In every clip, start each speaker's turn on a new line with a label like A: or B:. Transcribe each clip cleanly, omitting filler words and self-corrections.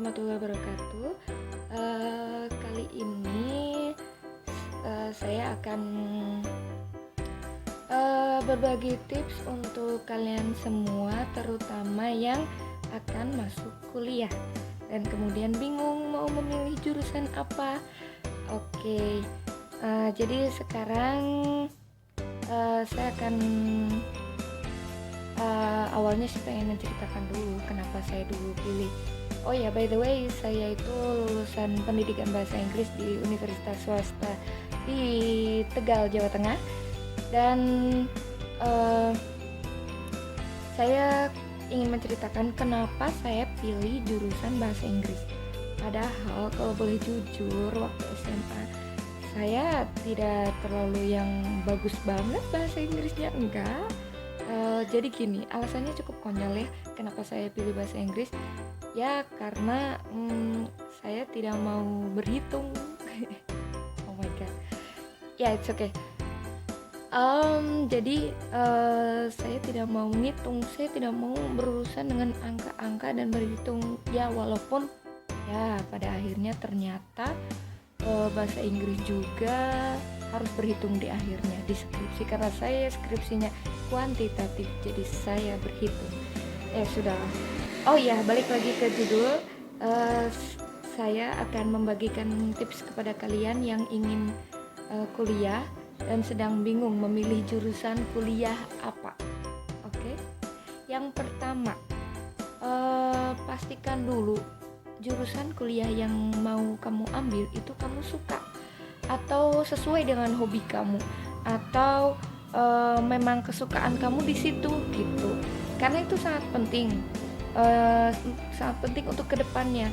A: warahmatullahi wabarakatuh. Kali ini saya akan berbagi tips untuk kalian semua, terutama yang akan masuk kuliah dan kemudian bingung mau memilih jurusan apa. Oke, jadi sekarang saya akan awalnya sih pengen menceritakan dulu kenapa saya dulu pilih. Oh ya, by the way, saya itu lulusan pendidikan bahasa Inggris di Universitas Swasta di Tegal, Jawa Tengah. Dan saya ingin menceritakan kenapa saya pilih jurusan bahasa Inggris. Padahal kalau boleh jujur, waktu SMA saya tidak terlalu yang bagus banget bahasa Inggrisnya, enggak. Jadi gini, alasannya cukup konyol ya kenapa saya pilih bahasa Inggris. Ya karena saya tidak mau berhitung. Oh my god. Ya, it's okay. Jadi saya tidak mau ngitung, saya tidak mau berurusan dengan angka-angka dan berhitung. Ya walaupun ya pada akhirnya ternyata bahasa Inggris juga harus berhitung di akhirnya di skripsi, karena saya skripsinya kuantitatif, jadi saya berhitung. Sudah. Oh ya, balik lagi ke judul. Saya akan membagikan tips kepada kalian yang ingin kuliah dan sedang bingung memilih jurusan kuliah apa. Oke. Yang pertama, pastikan dulu jurusan kuliah yang mau kamu ambil itu kamu suka atau sesuai dengan hobi kamu, atau memang kesukaan kamu di situ gitu. Karena itu sangat penting untuk kedepannya.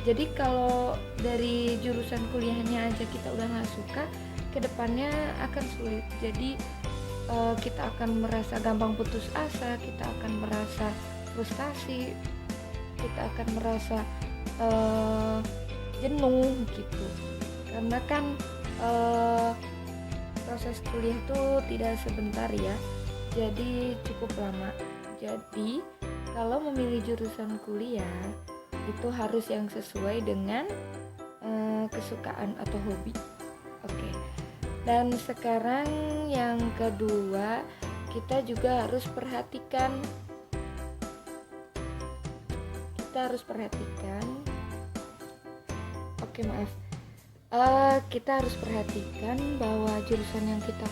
A: Jadi kalau dari jurusan kuliahnya aja kita udah nggak suka, kedepannya akan sulit. Jadi kita akan merasa gampang putus asa, kita akan merasa frustasi, kita akan merasa jenuh gitu. Karena kan proses kuliah itu tidak sebentar ya, jadi cukup lama. Jadi kalau memilih jurusan kuliah itu harus yang sesuai dengan kesukaan atau hobi. Oke. Dan sekarang yang kedua, kita juga harus perhatikan. Kita harus perhatikan bahwa jurusan yang kita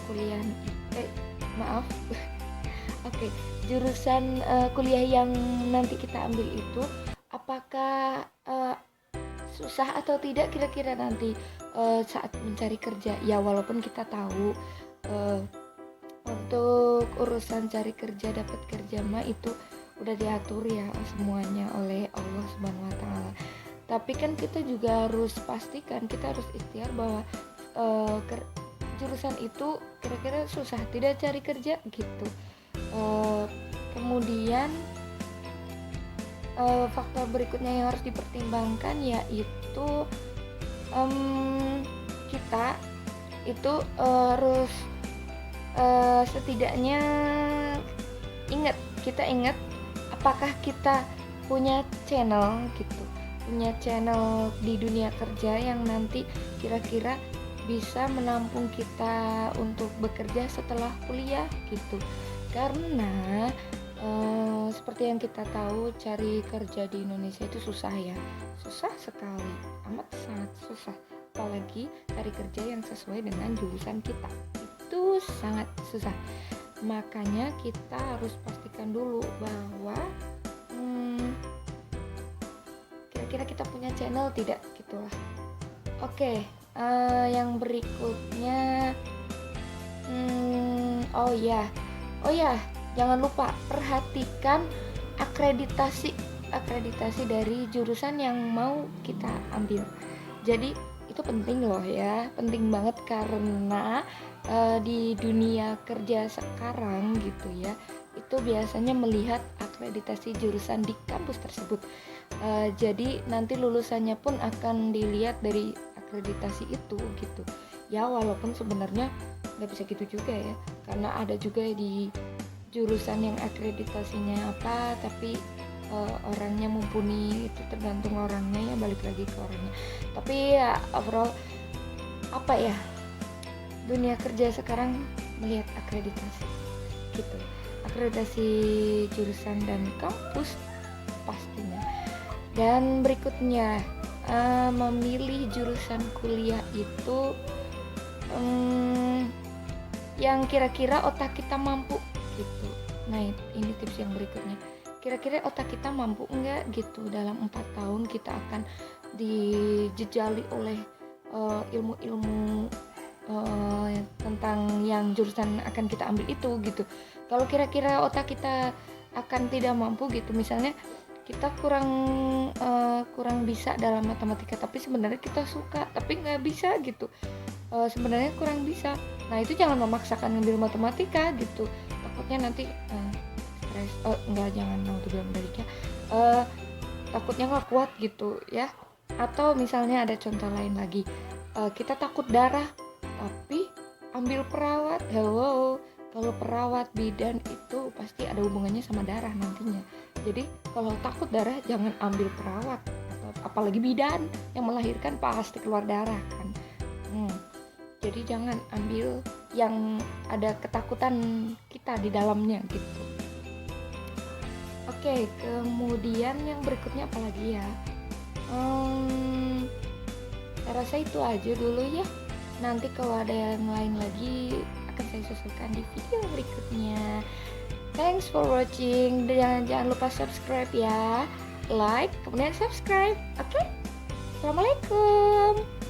A: jurusan kuliah yang nanti kita ambil itu apakah susah atau tidak kira-kira nanti saat mencari kerja. Ya walaupun kita tahu untuk urusan cari kerja, dapat kerja mah itu udah diatur ya semuanya oleh Allah Subhanahu wa taala. Tapi kan kita juga harus pastikan, kita harus ikhtiar bahwa jurusan itu kira-kira susah tidak cari kerja gitu. Kemudian faktor berikutnya yang harus dipertimbangkan yaitu kita itu harus setidaknya ingat apakah kita punya channel di dunia kerja yang nanti kira-kira bisa menampung kita untuk bekerja setelah kuliah gitu. Karena seperti yang kita tahu, cari kerja di Indonesia itu susah ya, susah sekali, amat sangat susah. Apalagi cari kerja yang sesuai dengan jurusan kita, itu sangat susah. Makanya kita harus pastikan dulu bahwa kira-kira kita punya channel tidak gitulah. Oke, yang berikutnya oh ya, jangan lupa perhatikan akreditasi dari jurusan yang mau kita ambil. Jadi itu penting loh ya, penting banget karena di dunia kerja sekarang gitu ya, itu biasanya melihat akreditasi jurusan di kampus tersebut. Jadi nanti lulusannya pun akan dilihat dari akreditasi itu gitu. Ya walaupun sebenarnya nggak bisa gitu juga ya, karena ada juga di jurusan yang akreditasinya apa tapi orangnya mumpuni, itu tergantung orangnya ya, balik lagi ke orangnya. Tapi ya overall apa ya, dunia kerja sekarang melihat akreditasi gitu, akreditasi jurusan dan kampus pastinya. Dan berikutnya, memilih jurusan kuliah itu yang kira-kira otak kita mampu gitu. Nah, ini tips yang berikutnya, kira-kira otak kita mampu enggak gitu, dalam 4 tahun kita akan dijejali oleh ilmu-ilmu tentang yang jurusan akan kita ambil itu gitu. Kalau kira-kira otak kita akan tidak mampu gitu, misalnya kita kurang bisa dalam matematika, tapi sebenarnya kita suka tapi nggak bisa gitu, sebenarnya kurang bisa. Nah, itu jangan memaksakan ngambil matematika gitu, takutnya nanti stres, enggak, jangan mau tuh bilang baliknya, takutnya nggak kuat gitu ya. Atau misalnya ada contoh lain lagi, kita takut darah tapi ambil perawat. Hello, kalau perawat bidan itu pasti ada hubungannya sama darah nantinya. Jadi kalau takut darah jangan ambil perawat, atau apalagi bidan yang melahirkan pasti keluar darah kan. Jadi jangan ambil yang ada ketakutan kita di dalamnya gitu. Oke, kemudian yang berikutnya apa lagi ya? Saya rasa itu aja dulu ya. Nanti kalau ada yang lain lagi akan saya susulkan di video berikutnya. Thanks for watching. Jangan lupa subscribe ya. Like, kemudian subscribe. Oke? Assalamualaikum.